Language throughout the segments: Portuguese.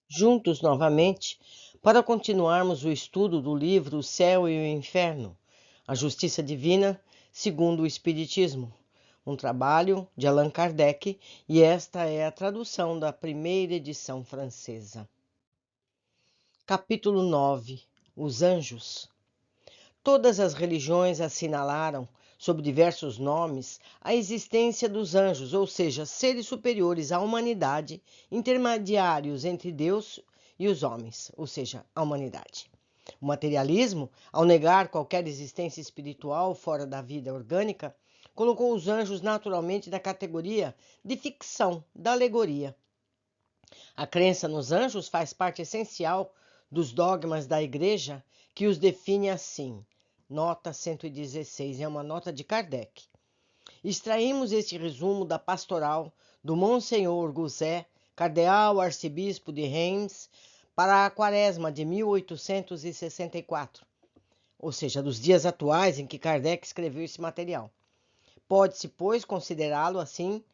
juntos novamente para continuarmos o estudo do livro O Céu e o Inferno, a Justiça Divina segundo o Espiritismo, um trabalho de Allan Kardec, e esta é a tradução da primeira edição francesa. Capítulo 9. Os Anjos. Todas as religiões assinalaram, sob diversos nomes, a existência dos anjos, ou seja, seres superiores à humanidade, intermediários entre Deus e os homens, ou seja, a humanidade. O materialismo, ao negar qualquer existência espiritual fora da vida orgânica, colocou os anjos naturalmente na categoria de ficção, da alegoria. A crença nos anjos faz parte essencial dos dogmas da Igreja, que os define assim. Nota 116, é uma nota de Kardec. Extraímos este resumo da pastoral do Monsenhor Gosset, cardeal arcebispo de Reims, para a quaresma de 1864, ou seja, dos dias atuais em que Kardec escreveu esse material. Pode-se, pois, considerá-lo assim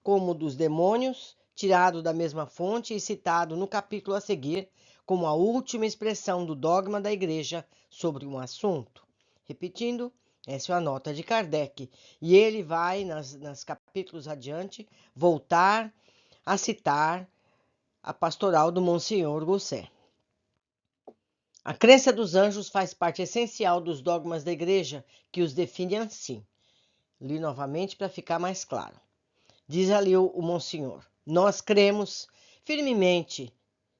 como dos demônios, tirado da mesma fonte e citado no capítulo a seguir como a última expressão do dogma da Igreja sobre um assunto. Repetindo, essa é a nota de Kardec, e ele vai, nas capítulos adiante, voltar a citar a pastoral do Monsenhor Gosset. A crença dos anjos faz parte essencial dos dogmas da Igreja, que os define assim. Li novamente para ficar mais claro. Diz ali o Monsenhor: nós cremos firmemente,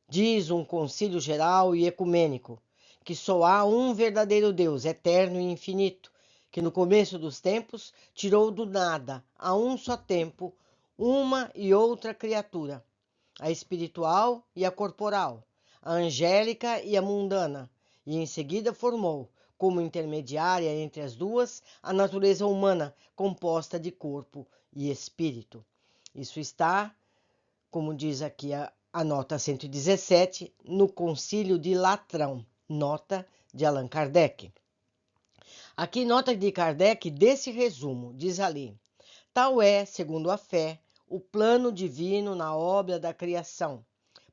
diz um concílio geral e ecumênico, que só há um verdadeiro Deus, eterno e infinito, que no começo dos tempos tirou do nada, a um só tempo, uma e outra criatura, a espiritual e a corporal, a angélica e a mundana, e em seguida formou, como intermediária entre as duas, a natureza humana, composta de corpo e espírito. Isso está, como diz aqui a nota 117, no Concílio de Latrão, nota de Allan Kardec. Aqui, nota de Kardec desse resumo, diz ali: tal é, segundo a fé, o plano divino na obra da criação,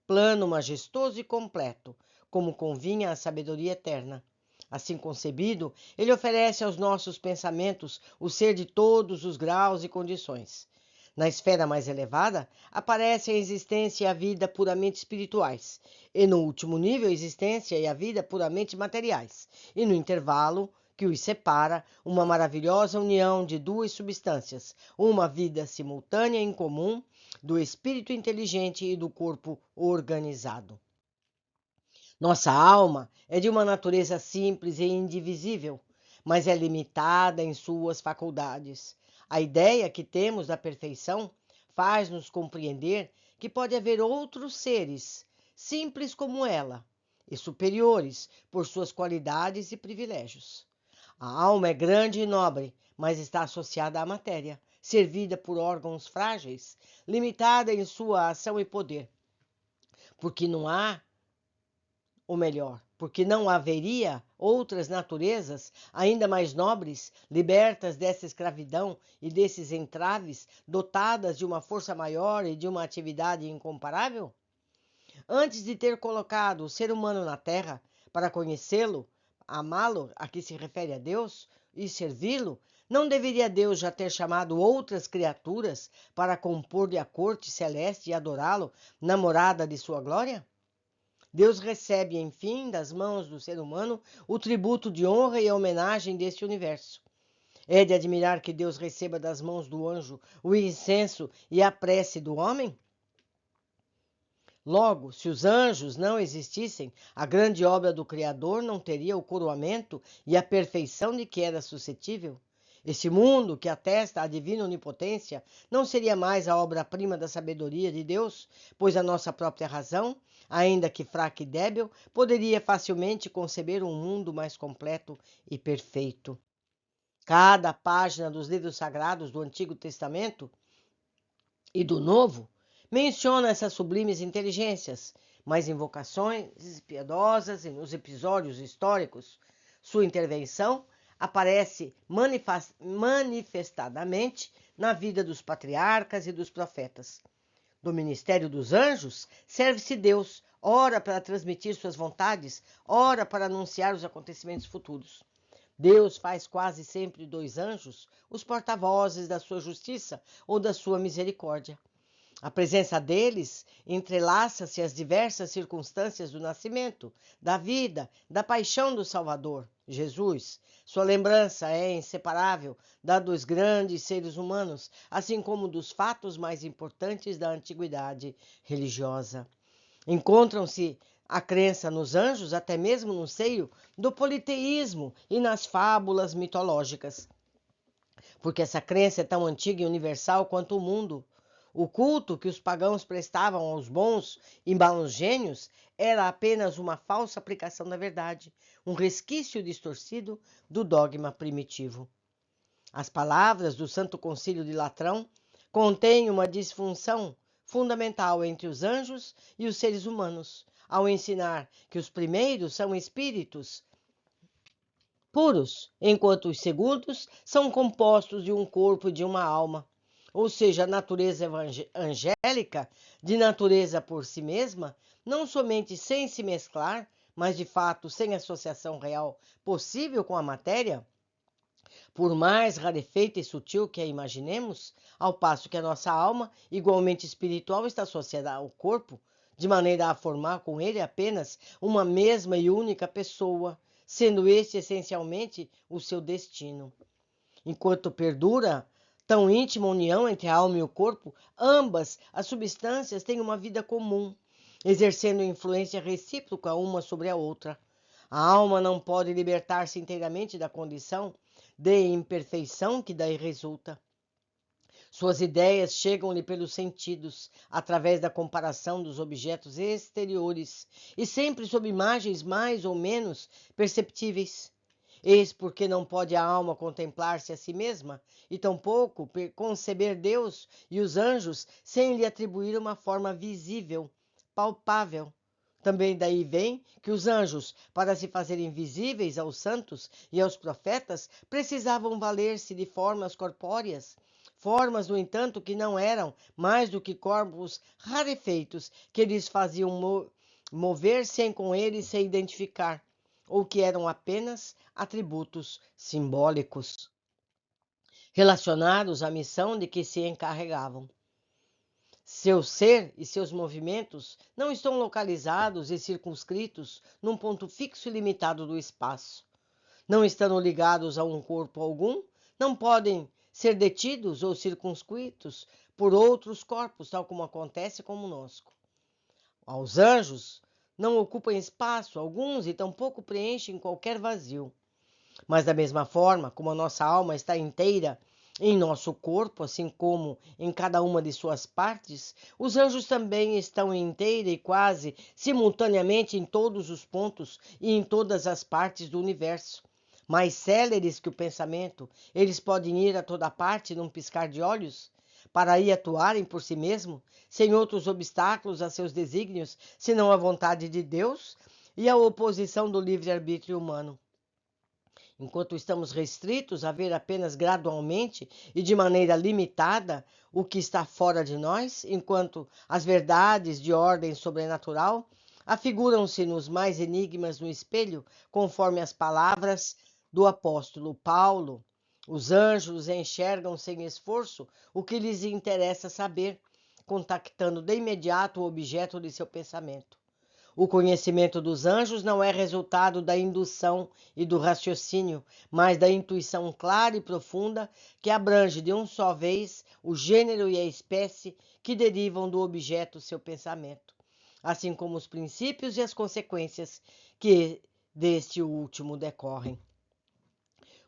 plano majestoso e completo, como convinha à sabedoria eterna. Assim concebido, ele oferece aos nossos pensamentos o ser de todos os graus e condições. Na esfera mais elevada, aparece a existência e a vida puramente espirituais, e no último nível, a existência e a vida puramente materiais, e no intervalo que os separa, uma maravilhosa união de duas substâncias, uma vida simultânea em comum do espírito inteligente e do corpo organizado. Nossa alma é de uma natureza simples e indivisível, mas é limitada em suas faculdades. A ideia que temos da perfeição faz-nos compreender que pode haver outros seres, simples como ela, e superiores por suas qualidades e privilégios. A alma é grande e nobre, mas está associada à matéria, servida por órgãos frágeis, limitada em sua ação e poder, porque não há ou melhor, porque não haveria outras naturezas ainda mais nobres, libertas dessa escravidão e desses entraves, dotadas de uma força maior e de uma atividade incomparável? Antes de ter colocado o ser humano na terra para conhecê-lo, amá-lo, a que se refere a Deus, e servi-lo, não deveria Deus já ter chamado outras criaturas para compor-lhe a corte celeste e adorá-lo na morada de sua glória? Deus recebe, enfim, das mãos do ser humano o tributo de honra e homenagem deste universo. É de admirar que Deus receba das mãos do anjo o incenso e a prece do homem? Logo, se os anjos não existissem, a grande obra do Criador não teria o coroamento e a perfeição de que era suscetível. Este mundo, que atesta a divina onipotência, não seria mais a obra-prima da sabedoria de Deus, pois a nossa própria razão, ainda que fraca e débil, poderia facilmente conceber um mundo mais completo e perfeito. Cada página dos livros sagrados do Antigo Testamento e do Novo menciona essas sublimes inteligências, mas em vocações piedosas e nos episódios históricos, sua intervenção aparece manifestadamente na vida dos patriarcas e dos profetas. Do ministério dos anjos serve-se Deus, ora para transmitir suas vontades, ora para anunciar os acontecimentos futuros. Deus faz quase sempre dois anjos os porta-vozes da sua justiça ou da sua misericórdia. A presença deles entrelaça-se às diversas circunstâncias do nascimento, da vida, da paixão do Salvador, Jesus. Sua lembrança é inseparável da dos grandes seres humanos, assim como dos fatos mais importantes da antiguidade religiosa. Encontram-se a crença nos anjos até mesmo no seio do politeísmo e nas fábulas mitológicas, porque essa crença é tão antiga e universal quanto o mundo. O culto que os pagãos prestavam aos bons e maus gênios era apenas uma falsa aplicação da verdade, um resquício distorcido do dogma primitivo. As palavras do Santo Concílio de Latrão contêm uma disfunção fundamental entre os anjos e os seres humanos, ao ensinar que os primeiros são espíritos puros, enquanto os segundos são compostos de um corpo e de uma alma. Ou seja, a natureza angélica, de natureza por si mesma, não somente sem se mesclar, mas de fato sem associação real possível com a matéria, por mais rarefeita e sutil que a imaginemos, ao passo que a nossa alma, igualmente espiritual, está associada ao corpo, de maneira a formar com ele apenas uma mesma e única pessoa, sendo este essencialmente o seu destino. Enquanto perdura tão íntima união entre a alma e o corpo, ambas as substâncias têm uma vida comum, exercendo influência recíproca uma sobre a outra. A alma não pode libertar-se inteiramente da condição de imperfeição que daí resulta. Suas ideias chegam-lhe pelos sentidos, através da comparação dos objetos exteriores, e sempre sob imagens mais ou menos perceptíveis. Eis porque não pode a alma contemplar-se a si mesma, e tampouco conceber Deus e os anjos sem lhe atribuir uma forma visível, palpável. Também daí vem que os anjos, para se fazerem visíveis aos santos e aos profetas, precisavam valer-se de formas corpóreas, formas, no entanto, que não eram mais do que corpos rarefeitos que lhes faziam mover sem com eles se identificar, ou que eram apenas atributos simbólicos relacionados à missão de que se encarregavam. Seu ser e seus movimentos não estão localizados e circunscritos num ponto fixo e limitado do espaço. Não estando ligados a um corpo algum, não podem ser detidos ou circunscritos por outros corpos, tal como acontece conosco. Aos anjos não ocupam espaço alguns e tampouco preenchem qualquer vazio. Mas da mesma forma como a nossa alma está inteira em nosso corpo, assim como em cada uma de suas partes, os anjos também estão inteira e quase simultaneamente em todos os pontos e em todas as partes do universo. Mais céleres que o pensamento, eles podem ir a toda parte num piscar de olhos, para aí atuarem por si mesmos, sem outros obstáculos a seus desígnios, senão a vontade de Deus e a oposição do livre-arbítrio humano. Enquanto estamos restritos a ver apenas gradualmente e de maneira limitada o que está fora de nós, enquanto as verdades de ordem sobrenatural afiguram-se-nos mais enigmas no espelho, conforme as palavras do apóstolo Paulo. Os anjos enxergam sem esforço o que lhes interessa saber, contactando de imediato o objeto de seu pensamento. O conhecimento dos anjos não é resultado da indução e do raciocínio, mas da intuição clara e profunda que abrange de uma só vez o gênero e a espécie que derivam do objeto seu pensamento, assim como os princípios e as consequências que deste último decorrem.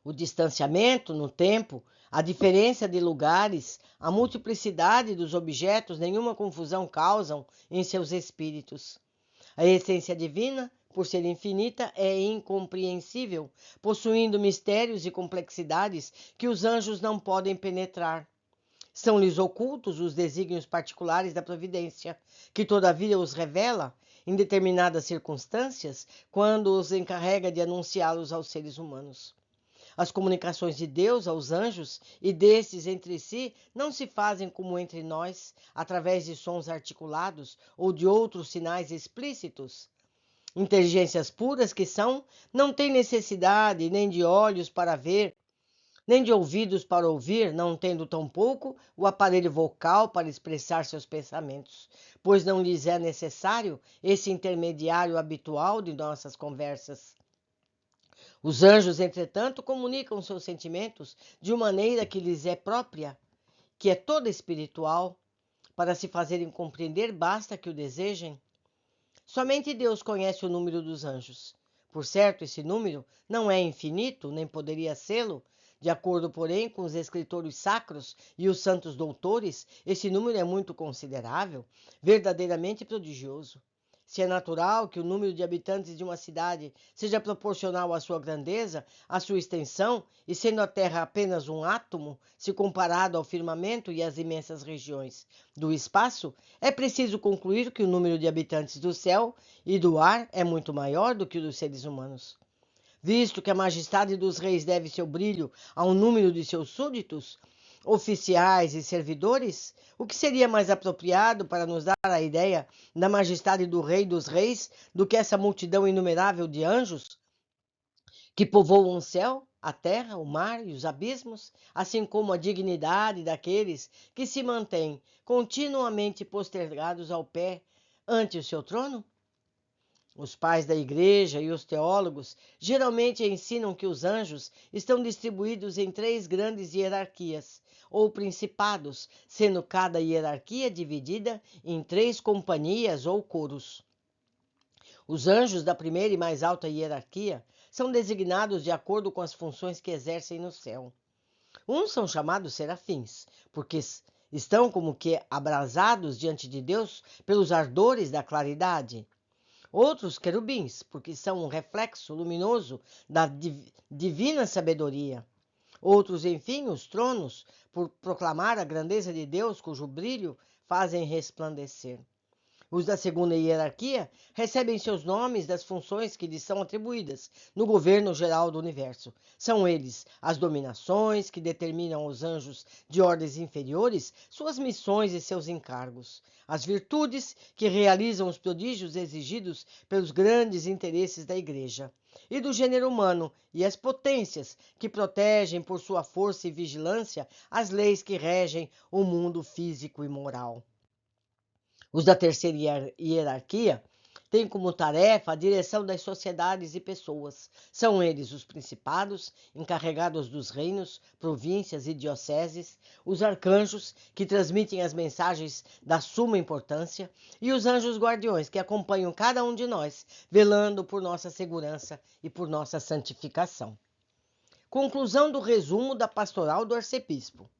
O distanciamento no tempo, a diferença de lugares, a multiplicidade dos objetos nenhuma confusão causam em seus espíritos. A essência divina, por ser infinita, é incompreensível, possuindo mistérios e complexidades que os anjos não podem penetrar. São-lhes ocultos os desígnios particulares da providência, que todavia os revela, em determinadas circunstâncias, quando os encarrega de anunciá-los aos seres humanos. As comunicações de Deus aos anjos e destes entre si não se fazem como entre nós, através de sons articulados ou de outros sinais explícitos. Inteligências puras que são, não têm necessidade nem de olhos para ver, nem de ouvidos para ouvir, não tendo tampouco o aparelho vocal para expressar seus pensamentos, pois não lhes é necessário esse intermediário habitual de nossas conversas. Os anjos, entretanto, comunicam seus sentimentos de uma maneira que lhes é própria, que é toda espiritual. Para se fazerem compreender, basta que o desejem. Somente Deus conhece o número dos anjos. Por certo, esse número não é infinito, nem poderia sê-lo. De acordo, porém, com os escritores sacros e os santos doutores, esse número é muito considerável, verdadeiramente prodigioso. Se é natural que o número de habitantes de uma cidade seja proporcional à sua grandeza, à sua extensão, e sendo a Terra apenas um átomo, se comparado ao firmamento e às imensas regiões do espaço, é preciso concluir que o número de habitantes do céu e do ar é muito maior do que o dos seres humanos. Visto que a majestade dos reis deve seu brilho ao número de seus súditos, oficiais e servidores, o que seria mais apropriado para nos dar a ideia da majestade do Rei dos Reis do que essa multidão inumerável de anjos que povoam o céu, a terra, o mar e os abismos, assim como a dignidade daqueles que se mantêm continuamente postergados ao pé ante o seu trono? Os pais da igreja e os teólogos geralmente ensinam que os anjos estão distribuídos em três grandes hierarquias, ou principados, sendo cada hierarquia dividida em três companhias ou coros. Os anjos da primeira e mais alta hierarquia são designados de acordo com as funções que exercem no céu. Uns são chamados serafins, porque estão como que abrasados diante de Deus pelos ardores da claridade. Outros querubins, porque são um reflexo luminoso da divina sabedoria. Outros, enfim, os tronos, por proclamar a grandeza de Deus, cujo brilho fazem resplandecer. Os da segunda hierarquia recebem seus nomes das funções que lhes são atribuídas no governo geral do universo. São eles as dominações que determinam aos anjos de ordens inferiores suas missões e seus encargos. As virtudes que realizam os prodígios exigidos pelos grandes interesses da Igreja e do gênero humano, e as potências que protegem por sua força e vigilância as leis que regem o mundo físico e moral. Os da terceira hierarquia têm como tarefa a direção das sociedades e pessoas. São eles os principados, encarregados dos reinos, províncias e dioceses, os arcanjos, que transmitem as mensagens da suma importância, e os anjos guardiões, que acompanham cada um de nós, velando por nossa segurança e por nossa santificação. Conclusão do resumo da pastoral do arcebispo.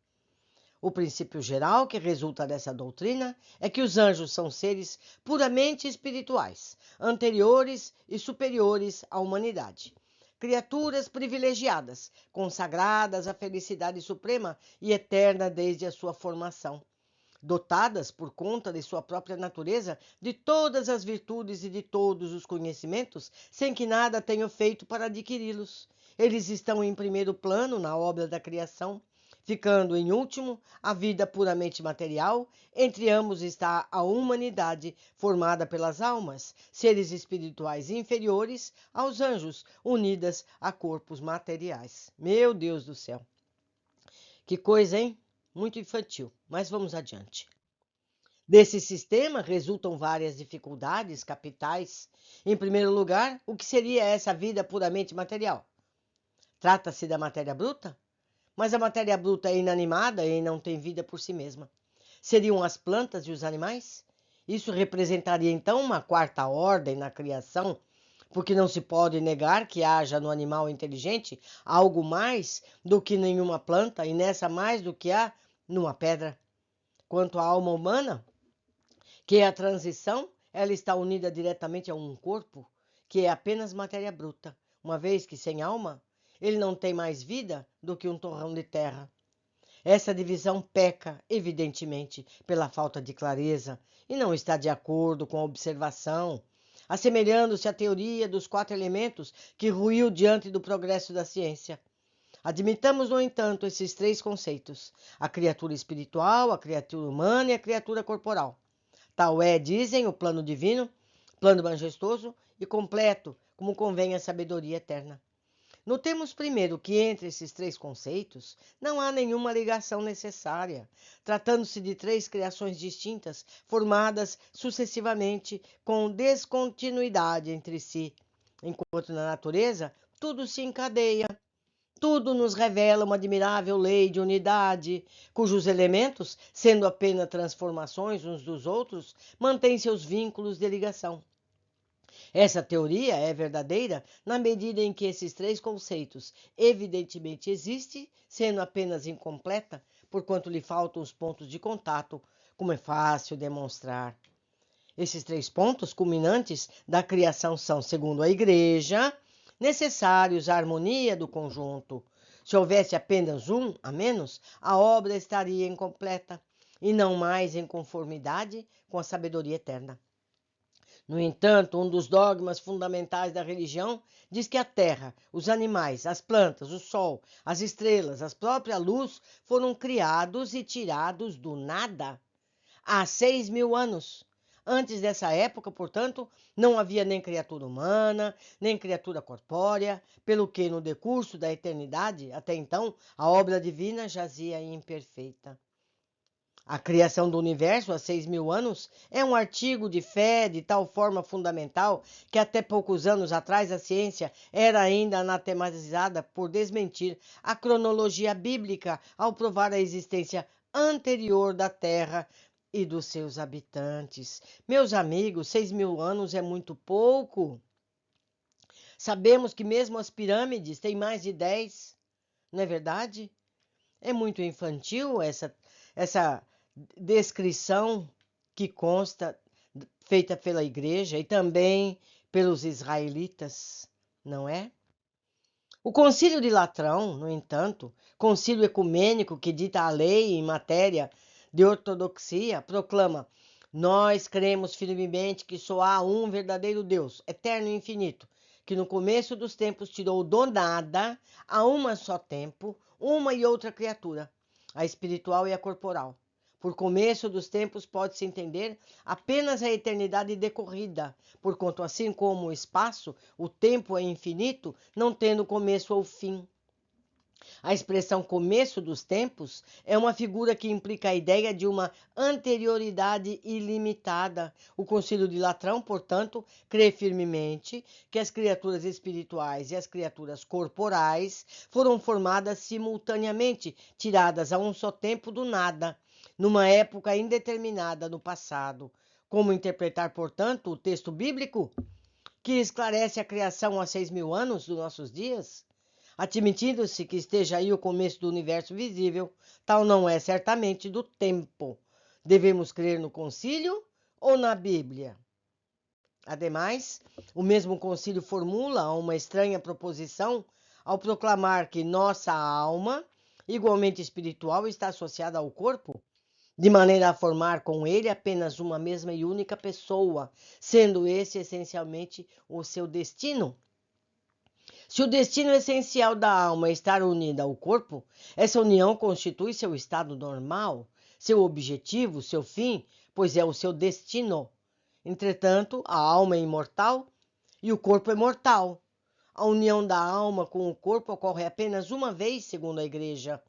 O princípio geral que resulta dessa doutrina é que os anjos são seres puramente espirituais, anteriores e superiores à humanidade. Criaturas privilegiadas, consagradas à felicidade suprema e eterna desde a sua formação. Dotadas, por conta de sua própria natureza, de todas as virtudes e de todos os conhecimentos, sem que nada tenham feito para adquiri-los. Eles estão em primeiro plano na obra da criação, ficando em último a vida puramente material. Entre ambos está a humanidade, formada pelas almas, seres espirituais inferiores aos anjos, unidas a corpos materiais. Meu Deus do céu! Que coisa, hein? Muito infantil, mas vamos adiante. Desse sistema resultam várias dificuldades capitais. Em primeiro lugar, o que seria essa vida puramente material? Trata-se da matéria bruta? Mas a matéria bruta é inanimada e não tem vida por si mesma. Seriam as plantas e os animais? Isso representaria então uma quarta ordem na criação, porque não se pode negar que haja no animal inteligente algo mais do que nenhuma planta e nessa mais do que há numa pedra. Quanto à alma humana, que é a transição, ela está unida diretamente a um corpo, que é apenas matéria bruta, uma vez que sem alma, ele não tem mais vida do que um torrão de terra. Essa divisão peca, evidentemente, pela falta de clareza e não está de acordo com a observação, assemelhando-se à teoria dos 4 elementos que ruiu diante do progresso da ciência. Admitamos, no entanto, esses três conceitos: a criatura espiritual, a criatura humana e a criatura corporal. Tal é, dizem, o plano divino, plano majestoso e completo, como convém à sabedoria eterna. Notemos primeiro que entre esses três conceitos não há nenhuma ligação necessária, tratando-se de três criações distintas, formadas sucessivamente com descontinuidade entre si, enquanto na natureza tudo se encadeia. Tudo nos revela uma admirável lei de unidade, cujos elementos, sendo apenas transformações uns dos outros, mantêm seus vínculos de ligação. Essa teoria é verdadeira na medida em que esses três conceitos evidentemente existem, sendo apenas incompleta, porquanto lhe faltam os pontos de contato, como é fácil demonstrar. Esses três pontos culminantes da criação são, segundo a Igreja, necessários à harmonia do conjunto. Se houvesse apenas um a menos, a obra estaria incompleta e não mais em conformidade com a sabedoria eterna. No entanto, um dos dogmas fundamentais da religião diz que a terra, os animais, as plantas, o sol, as estrelas, a própria luz foram criados e tirados do nada há 6.000 anos. Antes dessa época, portanto, não havia nem criatura humana, nem criatura corpórea, pelo que, no decurso da eternidade, até então, a obra divina jazia imperfeita. A criação do universo há 6.000 anos é um artigo de fé de tal forma fundamental que até poucos anos atrás a ciência era ainda anatematizada por desmentir a cronologia bíblica ao provar a existência anterior da Terra e dos seus habitantes. Meus amigos, 6.000 anos é muito pouco. Sabemos que mesmo as pirâmides têm mais de 10, não é verdade? É muito infantil essa descrição que consta, feita pela igreja e também pelos israelitas, não é? O Concílio de Latrão, no entanto, concílio ecumênico que dita a lei em matéria de ortodoxia, proclama: nós cremos firmemente que só há um verdadeiro Deus, eterno e infinito, que no começo dos tempos tirou do nada, a uma só tempo, uma e outra criatura, a espiritual e a corporal. Por começo dos tempos pode-se entender apenas a eternidade decorrida, porquanto, assim como o espaço, o tempo é infinito, não tendo começo ou fim. A expressão começo dos tempos é uma figura que implica a ideia de uma anterioridade ilimitada. O Concílio de Latrão, portanto, crê firmemente que as criaturas espirituais e as criaturas corporais foram formadas simultaneamente, tiradas a um só tempo do nada, numa época indeterminada no passado. Como interpretar, portanto, o texto bíblico que esclarece a criação há 6.000 anos dos nossos dias? Admitindo-se que esteja aí o começo do universo visível, tal não é certamente do tempo. Devemos crer no concílio ou na Bíblia? Ademais, o mesmo concílio formula uma estranha proposição ao proclamar que nossa alma, igualmente espiritual, está associada ao corpo, de maneira a formar com ele apenas uma mesma e única pessoa, sendo esse essencialmente o seu destino. Se o destino essencial da alma é estar unida ao corpo, essa união constitui seu estado normal, seu objetivo, seu fim, pois é o seu destino. Entretanto, a alma é imortal e o corpo é mortal. A união da alma com o corpo ocorre apenas uma vez, segundo a Igreja.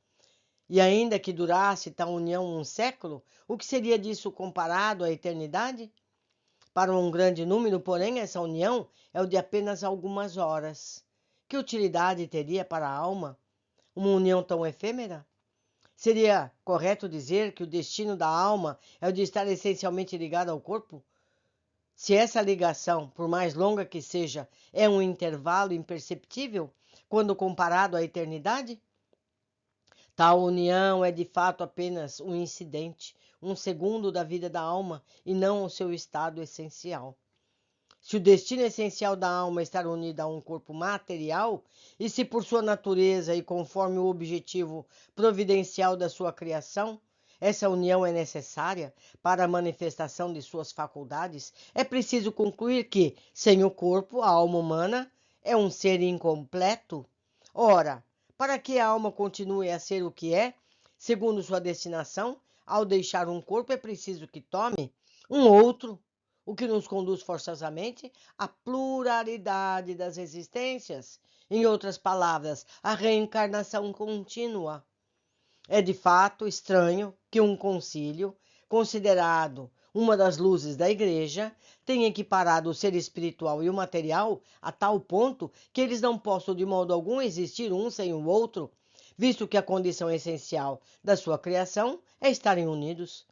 E ainda que durasse tal união um século, o que seria disso comparado à eternidade? Para um grande número, porém, essa união é o de apenas algumas horas. Que utilidade teria para a alma uma união tão efêmera? Seria correto dizer que o destino da alma é o de estar essencialmente ligado ao corpo? Se essa ligação, por mais longa que seja, é um intervalo imperceptível quando comparado à eternidade? Tal união é de fato apenas um incidente, um segundo da vida da alma e não o seu estado essencial. Se o destino essencial da alma é estar unida a um corpo material, e se por sua natureza e conforme o objetivo providencial da sua criação, essa união é necessária para a manifestação de suas faculdades, é preciso concluir que, sem o corpo, a alma humana é um ser incompleto. Ora, para que a alma continue a ser o que é, segundo sua destinação, ao deixar um corpo é preciso que tome um outro, o que nos conduz forçosamente à pluralidade das existências. Em outras palavras, à reencarnação contínua. É de fato estranho que um concílio, considerado uma das luzes da Igreja, tenha equiparado o ser espiritual e o material a tal ponto que eles não possam de modo algum existir um sem o outro, visto que a condição essencial da sua criação é estarem unidos.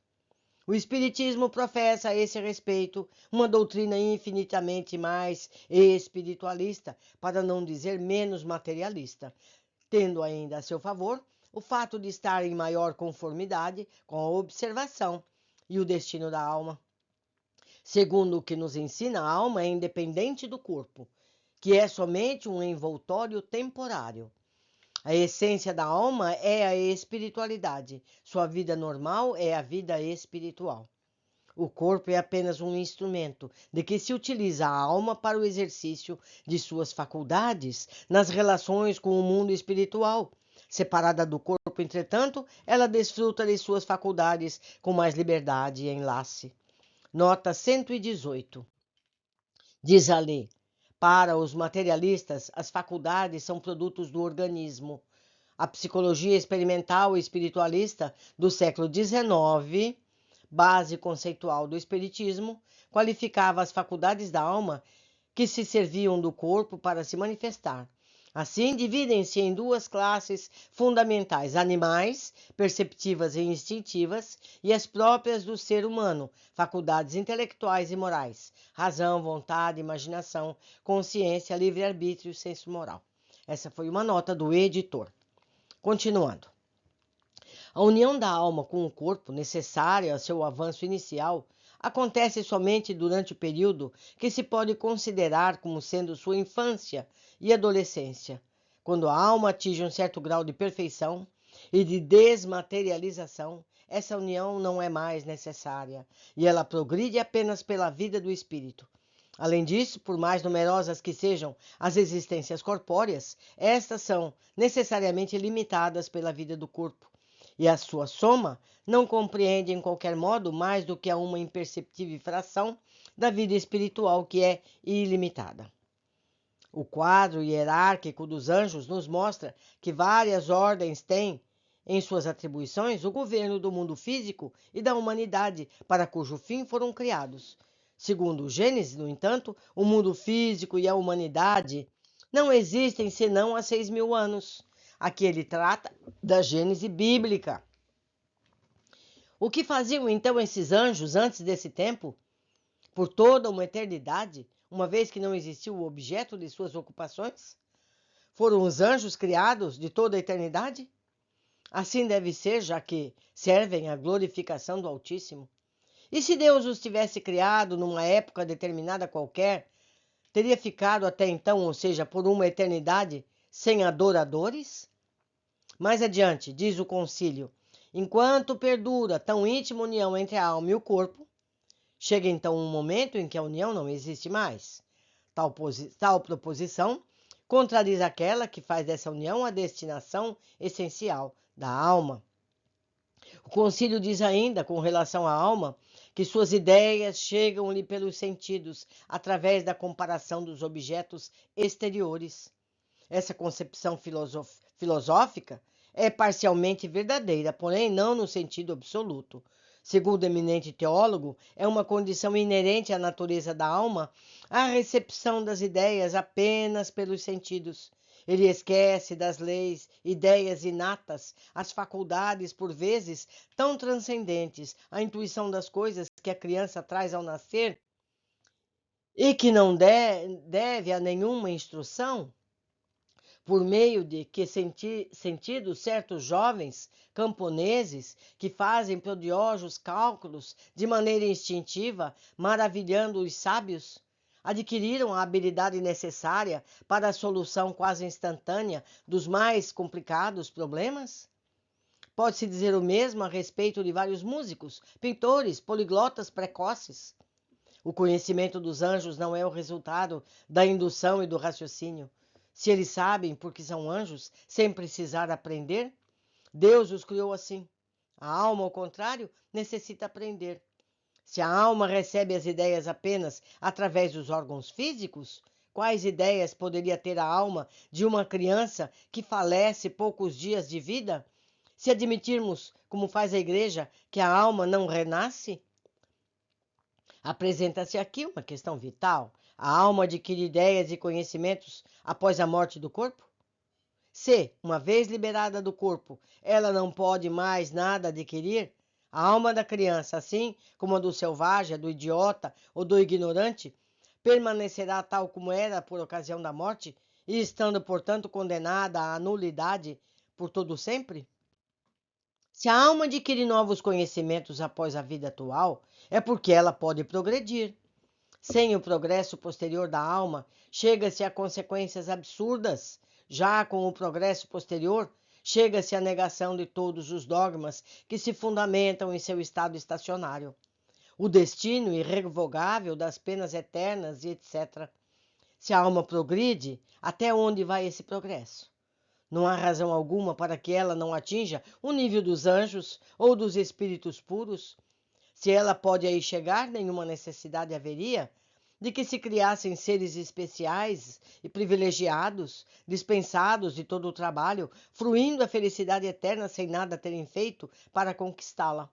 O Espiritismo professa a esse respeito uma doutrina infinitamente mais espiritualista, para não dizer menos materialista, tendo ainda a seu favor o fato de estar em maior conformidade com a observação e o destino da alma. Segundo o que nos ensina, a alma é independente do corpo, que é somente um envoltório temporário. A essência da alma é a espiritualidade. Sua vida normal é a vida espiritual. O corpo é apenas um instrumento de que se utiliza a alma para o exercício de suas faculdades nas relações com o mundo espiritual. Separada do corpo, entretanto, ela desfruta de suas faculdades com mais liberdade e enlace. Nota 118. Diz a lei: para os materialistas, as faculdades são produtos do organismo. A psicologia experimental e espiritualista do século XIX, base conceitual do espiritismo, qualificava as faculdades da alma que se serviam do corpo para se manifestar. Assim, dividem-se em duas classes fundamentais: animais, perceptivas e instintivas, e as próprias do ser humano, faculdades intelectuais e morais, razão, vontade, imaginação, consciência, livre-arbítrio e senso moral. Essa foi uma nota do editor. Continuando. A união da alma com o corpo, necessária ao seu avanço inicial, acontece somente durante o período que se pode considerar como sendo sua infância e adolescência. Quando a alma atinge um certo grau de perfeição e de desmaterialização, essa união não é mais necessária e ela progride apenas pela vida do espírito. Além disso, por mais numerosas que sejam as existências corpóreas, estas são necessariamente limitadas pela vida do corpo, e a sua soma não compreende em qualquer modo mais do que a uma imperceptível fração da vida espiritual que é ilimitada. O quadro hierárquico dos anjos nos mostra que várias ordens têm em suas atribuições o governo do mundo físico e da humanidade, para cujo fim foram criados. Segundo o Gênesis, no entanto, o mundo físico e a humanidade não existem senão há 6.000 anos. Aqui ele trata da Gênese bíblica. O que faziam então esses anjos antes desse tempo? Por toda uma eternidade, uma vez que não existiu o objeto de suas ocupações? Foram os anjos criados de toda a eternidade? Assim deve ser, já que servem à glorificação do Altíssimo. E se Deus os tivesse criado numa época determinada qualquer, teria ficado até então, ou seja, por uma eternidade, sem adoradores? Mais adiante, diz o concílio, enquanto perdura tão íntima união entre a alma e o corpo, chega então um momento em que a união não existe mais. Tal proposição contradiz aquela que faz dessa união a destinação essencial da alma. O concílio diz ainda, com relação à alma, que suas ideias chegam-lhe pelos sentidos, através da comparação dos objetos exteriores. Essa concepção filosófica é parcialmente verdadeira, porém não no sentido absoluto. Segundo o eminente teólogo, é uma condição inerente à natureza da alma a recepção das ideias apenas pelos sentidos. Ele esquece das leis, ideias inatas, as faculdades, por vezes, tão transcendentes, a intuição das coisas que a criança traz ao nascer e que não deve a nenhuma instrução, por meio de que sentidos certos jovens camponeses que fazem prodigiosos cálculos de maneira instintiva, maravilhando os sábios, adquiriram a habilidade necessária para a solução quase instantânea dos mais complicados problemas? Pode-se dizer o mesmo a respeito de vários músicos, pintores, poliglotas precoces. O conhecimento dos anjos não é o resultado da indução e do raciocínio. Se eles sabem porque são anjos, sem precisar aprender, Deus os criou assim. A alma, ao contrário, necessita aprender. Se a alma recebe as ideias apenas através dos órgãos físicos, quais ideias poderia ter a alma de uma criança que falece poucos dias de vida? Se admitirmos, como faz a igreja, que a alma não renasce, apresenta-se aqui uma questão vital. A alma adquire ideias e conhecimentos após a morte do corpo? Se, uma vez liberada do corpo, ela não pode mais nada adquirir, a alma da criança, assim como a do selvagem, a do idiota ou do ignorante, permanecerá tal como era por ocasião da morte, e estando, portanto, condenada à nulidade por todo sempre? Se a alma adquire novos conhecimentos após a vida atual, é porque ela pode progredir. Sem o progresso posterior da alma, chega-se a consequências absurdas. Já com o progresso posterior, chega-se à negação de todos os dogmas que se fundamentam em seu estado estacionário. O destino irrevogável das penas eternas e etc. Se a alma progride, até onde vai esse progresso? Não há razão alguma para que ela não atinja o nível dos anjos ou dos espíritos puros. Se ela pode aí chegar, nenhuma necessidade haveria de que se criassem seres especiais e privilegiados, dispensados de todo o trabalho, fruindo a felicidade eterna sem nada terem feito para conquistá-la.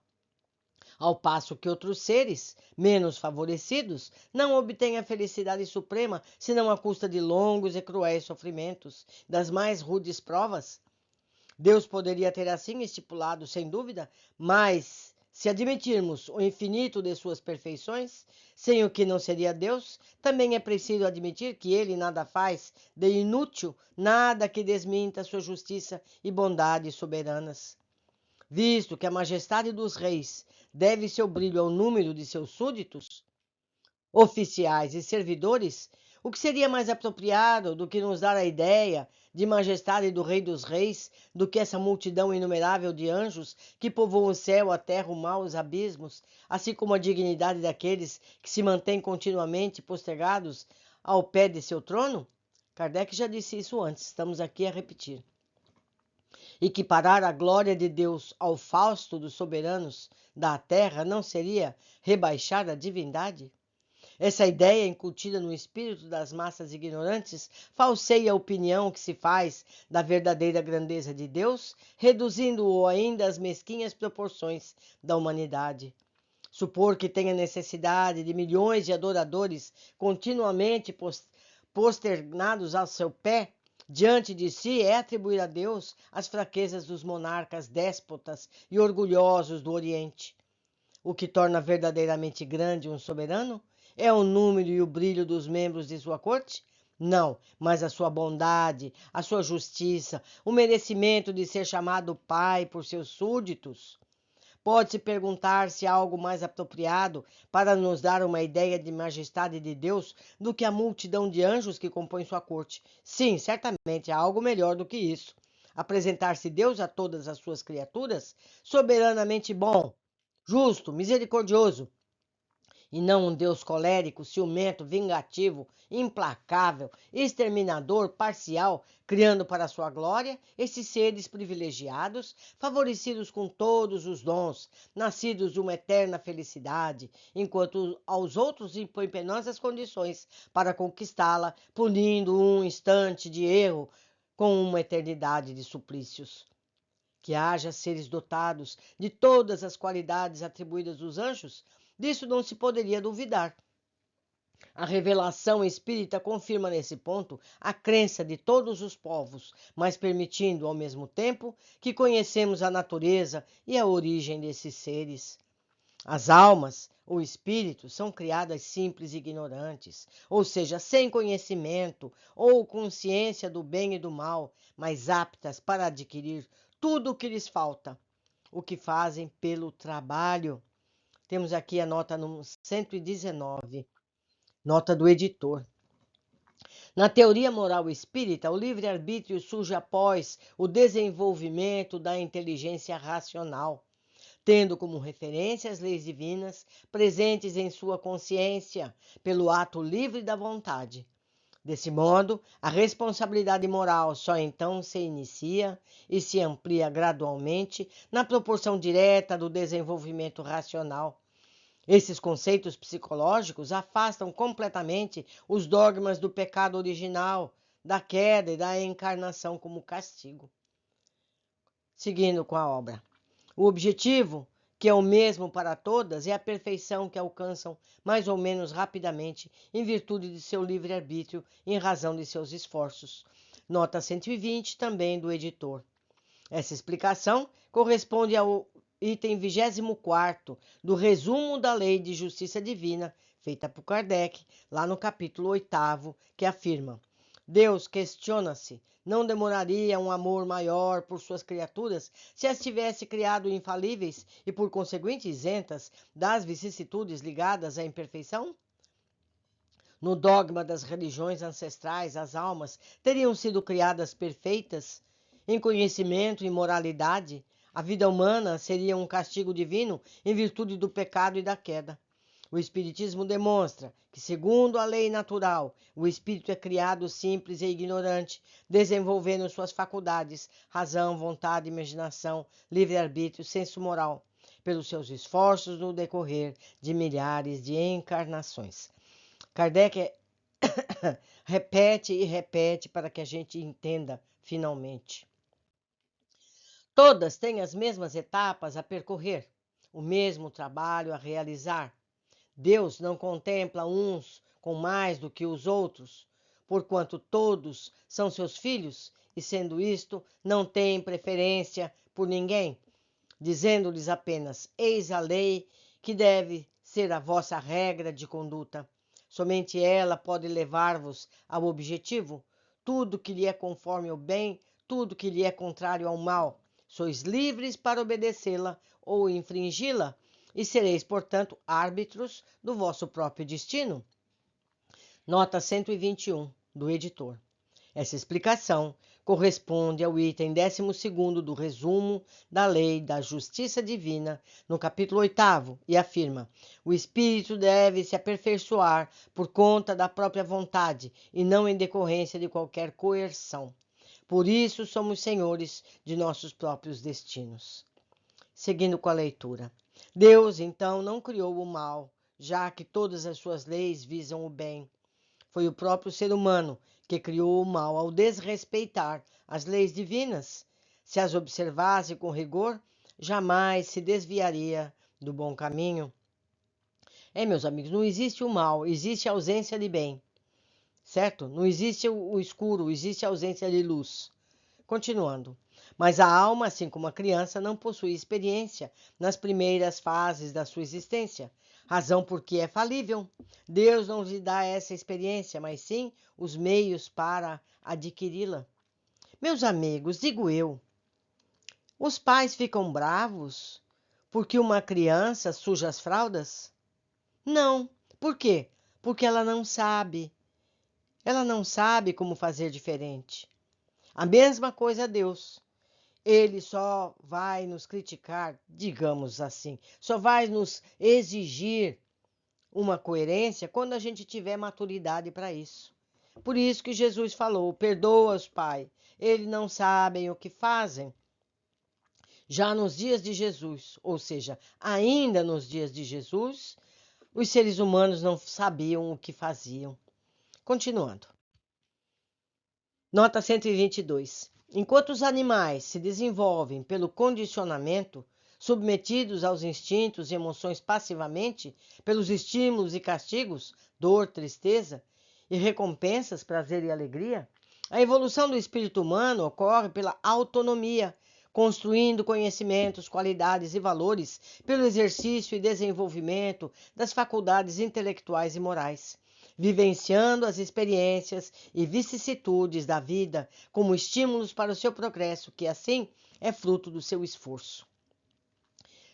Ao passo que outros seres, menos favorecidos, não obtêm a felicidade suprema senão à custa de longos e cruéis sofrimentos, das mais rudes provas. Deus poderia ter assim estipulado, sem dúvida, mas se admitirmos o infinito de suas perfeições, sem o que não seria Deus, também é preciso admitir que ele nada faz de inútil, nada que desminta sua justiça e bondade soberanas. Visto que a majestade dos reis deve seu brilho ao número de seus súditos, oficiais e servidores, o que seria mais apropriado do que nos dar a ideia de majestade do Rei dos Reis, do que essa multidão inumerável de anjos que povoam o céu, a terra, o mar, os abismos, assim como a dignidade daqueles que se mantêm continuamente postergados ao pé de seu trono? Kardec já disse isso antes, estamos aqui a repetir. Equiparar a glória de Deus ao fausto dos soberanos da terra não seria rebaixar a divindade? Essa ideia, incutida no espírito das massas ignorantes, falseia a opinião que se faz da verdadeira grandeza de Deus, reduzindo-o ainda às mesquinhas proporções da humanidade. Supor que tenha necessidade de milhões de adoradores continuamente posternados ao seu pé, diante de si, é atribuir a Deus as fraquezas dos monarcas déspotas e orgulhosos do Oriente. O que torna verdadeiramente grande um soberano é o número e o brilho dos membros de sua corte? Não, mas a sua bondade, a sua justiça, o merecimento de ser chamado Pai por seus súditos. Pode-se perguntar se há algo mais apropriado para nos dar uma ideia de majestade de Deus do que a multidão de anjos que compõe sua corte. Sim, certamente há algo melhor do que isso. Apresentar-se Deus a todas as suas criaturas, soberanamente bom, justo, misericordioso, e não um Deus colérico, ciumento, vingativo, implacável, exterminador, parcial, criando para sua glória esses seres privilegiados, favorecidos com todos os dons, nascidos de uma eterna felicidade, enquanto aos outros impõe penosas condições para conquistá-la, punindo um instante de erro com uma eternidade de suplícios. Que haja seres dotados de todas as qualidades atribuídas aos anjos, disso não se poderia duvidar. A revelação espírita confirma nesse ponto a crença de todos os povos, mas permitindo, ao mesmo tempo, que conhecemos a natureza e a origem desses seres. As almas, ou espíritos, são criadas simples e ignorantes, ou seja, sem conhecimento ou consciência do bem e do mal, mas aptas para adquirir tudo o que lhes falta, o que fazem pelo trabalho. Temos aqui a nota no 119, nota do editor. Na teoria moral espírita, o livre-arbítrio surge após o desenvolvimento da inteligência racional, tendo como referência as leis divinas presentes em sua consciência pelo ato livre da vontade. Desse modo, a responsabilidade moral só então se inicia e se amplia gradualmente na proporção direta do desenvolvimento racional. Esses conceitos psicológicos afastam completamente os dogmas do pecado original, da queda e da encarnação como castigo. Seguindo com a obra. O objetivo, que é o mesmo para todas, é a perfeição que alcançam mais ou menos rapidamente em virtude de seu livre-arbítrio e em razão de seus esforços. Nota 120, também do editor. Essa explicação corresponde ao item 24º do resumo da Lei de Justiça Divina, feita por Kardec, lá no capítulo 8º, que afirma: Deus, questiona-se, não demoraria um amor maior por suas criaturas se as tivesse criado infalíveis e, por conseguinte, isentas das vicissitudes ligadas à imperfeição? No dogma das religiões ancestrais, as almas teriam sido criadas perfeitas em conhecimento e moralidade. A vida humana seria um castigo divino em virtude do pecado e da queda. O Espiritismo demonstra que, segundo a lei natural, o espírito é criado simples e ignorante, desenvolvendo suas faculdades, razão, vontade, imaginação, livre-arbítrio, senso moral, pelos seus esforços no decorrer de milhares de encarnações. Kardec repete e repete para que a gente entenda finalmente. Todas têm as mesmas etapas a percorrer, o mesmo trabalho a realizar. Deus não contempla uns com mais do que os outros, porquanto todos são seus filhos, e sendo isto, não tem preferência por ninguém, dizendo-lhes apenas: eis a lei que deve ser a vossa regra de conduta. Somente ela pode levar-vos ao objetivo. Tudo que lhe é conforme ao bem, tudo que lhe é contrário ao mal. Sois livres para obedecê-la ou infringi-la, e sereis, portanto, árbitros do vosso próprio destino. Nota 121, do editor. Essa explicação corresponde ao item 12º do resumo da Lei da Justiça Divina, no capítulo 8º, e afirma: o espírito deve se aperfeiçoar por conta da própria vontade e não em decorrência de qualquer coerção. Por isso somos senhores de nossos próprios destinos. Seguindo com a leitura. Deus, então, não criou o mal, já que todas as suas leis visam o bem. Foi o próprio ser humano que criou o mal ao desrespeitar as leis divinas. Se as observasse com rigor, jamais se desviaria do bom caminho. Meus amigos, não existe o mal, existe a ausência de bem, certo? Não existe o escuro, existe a ausência de luz. Continuando. Mas a alma, assim como a criança, não possui experiência nas primeiras fases da sua existência, razão porque é falível. Deus não lhe dá essa experiência, mas sim os meios para adquiri-la. Meus amigos, digo eu, os pais ficam bravos porque uma criança suja as fraldas? Não. Por quê? Porque ela não sabe. Ela não sabe como fazer diferente. A mesma coisa a Deus. Ele só vai nos criticar, digamos assim, só vai nos exigir uma coerência quando a gente tiver maturidade para isso. Por isso que Jesus falou: perdoa-os, Pai, eles não sabem o que fazem. Já nos dias de Jesus, ou seja, ainda nos dias de Jesus, os seres humanos não sabiam o que faziam. Continuando. Nota 122. Enquanto os animais se desenvolvem pelo condicionamento, submetidos aos instintos e emoções passivamente, pelos estímulos e castigos, dor, tristeza, e recompensas, prazer e alegria, a evolução do espírito humano ocorre pela autonomia, construindo conhecimentos, qualidades e valores pelo exercício e desenvolvimento das faculdades intelectuais e morais, vivenciando as experiências e vicissitudes da vida como estímulos para o seu progresso, que assim é fruto do seu esforço.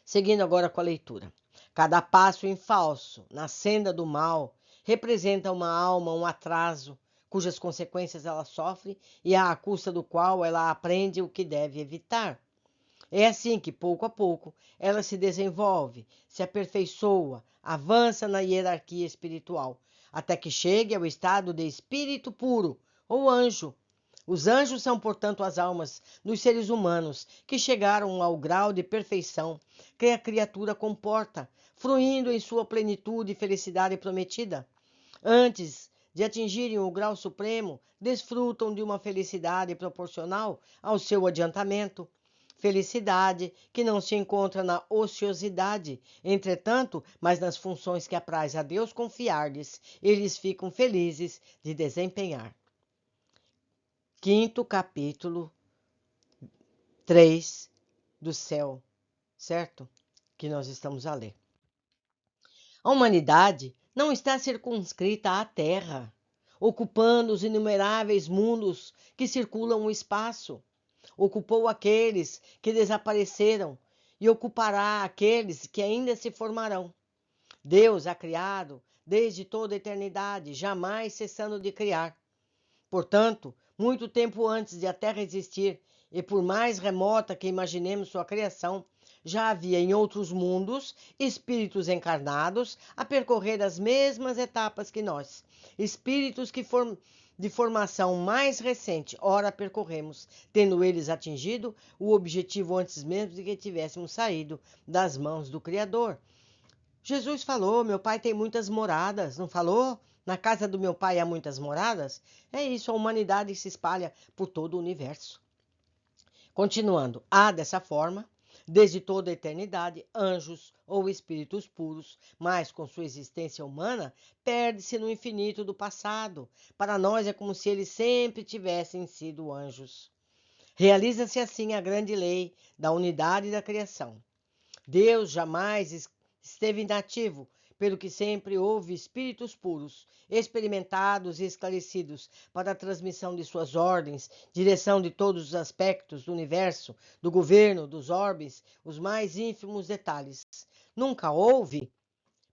Seguindo agora com a leitura. Cada passo em falso na senda do mal representa uma alma, um atraso, cujas consequências ela sofre e à custa do qual ela aprende o que deve evitar. É assim que, pouco a pouco, ela se desenvolve, se aperfeiçoa, avança na hierarquia espiritual, até que chegue ao estado de espírito puro, ou anjo. Os anjos são, portanto, as almas dos seres humanos que chegaram ao grau de perfeição que a criatura comporta, fruindo em sua plenitude e felicidade prometida. Antes de atingirem o grau supremo, desfrutam de uma felicidade proporcional ao seu adiantamento. Felicidade que não se encontra na ociosidade, entretanto, mas nas funções que apraz a Deus confiar-lhes, eles ficam felizes de desempenhar. Quinto capítulo 3 do céu, certo? Que nós estamos a ler. A humanidade não está circunscrita à Terra, ocupando os inumeráveis mundos que circulam o espaço. Ocupou aqueles que desapareceram e ocupará aqueles que ainda se formarão. Deus a criado desde toda a eternidade, jamais cessando de criar. Portanto, muito tempo antes de a Terra existir, e por mais remota que imaginemos sua criação, já havia em outros mundos espíritos encarnados a percorrer as mesmas etapas que nós, espíritos que de formação mais recente, ora percorremos, tendo eles atingido o objetivo antes mesmo de que tivéssemos saído das mãos do Criador. Jesus falou: meu pai tem muitas moradas, não falou? Na casa do meu pai há muitas moradas? É isso, a humanidade se espalha por todo o universo. Continuando, há dessa forma, desde toda a eternidade, anjos ou espíritos puros, mas com sua existência humana, perde-se no infinito do passado. Para nós é como se eles sempre tivessem sido anjos. Realiza-se assim a grande lei da unidade da criação. Deus jamais esteve inativo, pelo que sempre houve espíritos puros, experimentados e esclarecidos para a transmissão de suas ordens, direção de todos os aspectos do universo, do governo, dos orbes, os mais ínfimos detalhes. Nunca houve,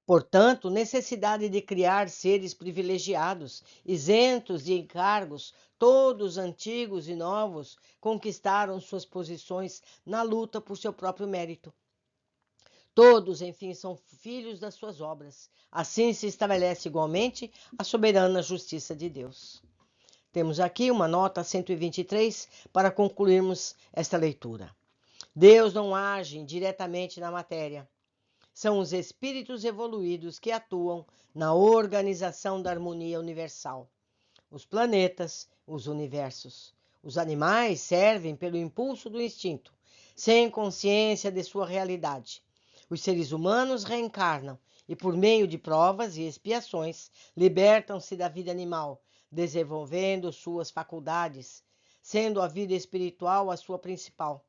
portanto, necessidade de criar seres privilegiados, isentos de encargos. Todos, antigos e novos, conquistaram suas posições na luta por seu próprio mérito. Todos, enfim, são filhos das suas obras. Assim se estabelece igualmente a soberana justiça de Deus. Temos aqui uma nota 123 para concluirmos esta leitura. Deus não age diretamente na matéria. São os espíritos evoluídos que atuam na organização da harmonia universal. Os planetas, os universos. Os animais servem pelo impulso do instinto, sem consciência de sua realidade. Os seres humanos reencarnam e, por meio de provas e expiações, libertam-se da vida animal, desenvolvendo suas faculdades, sendo a vida espiritual a sua principal.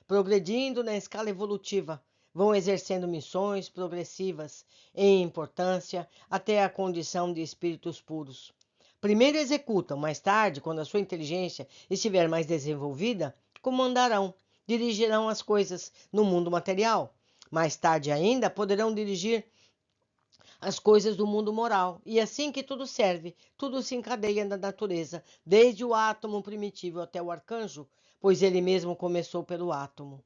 Progredindo na escala evolutiva, vão exercendo missões progressivas em importância até a condição de espíritos puros. Primeiro executam, mais tarde, quando a sua inteligência estiver mais desenvolvida, comandarão, dirigirão as coisas no mundo material. Mais tarde ainda, poderão dirigir as coisas do mundo moral. E assim que tudo serve, tudo se encadeia na natureza, desde o átomo primitivo até o arcanjo, pois ele mesmo começou pelo átomo.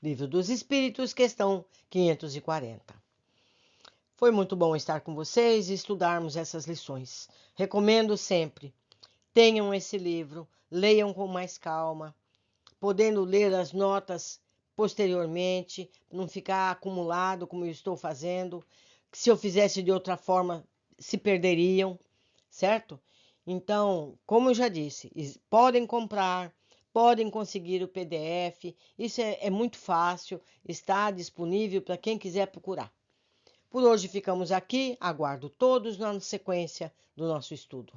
Livro dos Espíritos, questão 540. Foi muito bom estar com vocês e estudarmos essas lições. Recomendo sempre, tenham esse livro, leiam com mais calma, podendo ler as notas posteriormente, não ficar acumulado como eu estou fazendo, que se eu fizesse de outra forma se perderiam, certo? Então, como eu já disse, podem comprar, podem conseguir o PDF, isso é muito fácil, está disponível para quem quiser procurar. Por hoje ficamos aqui, aguardo todos na sequência do nosso estudo.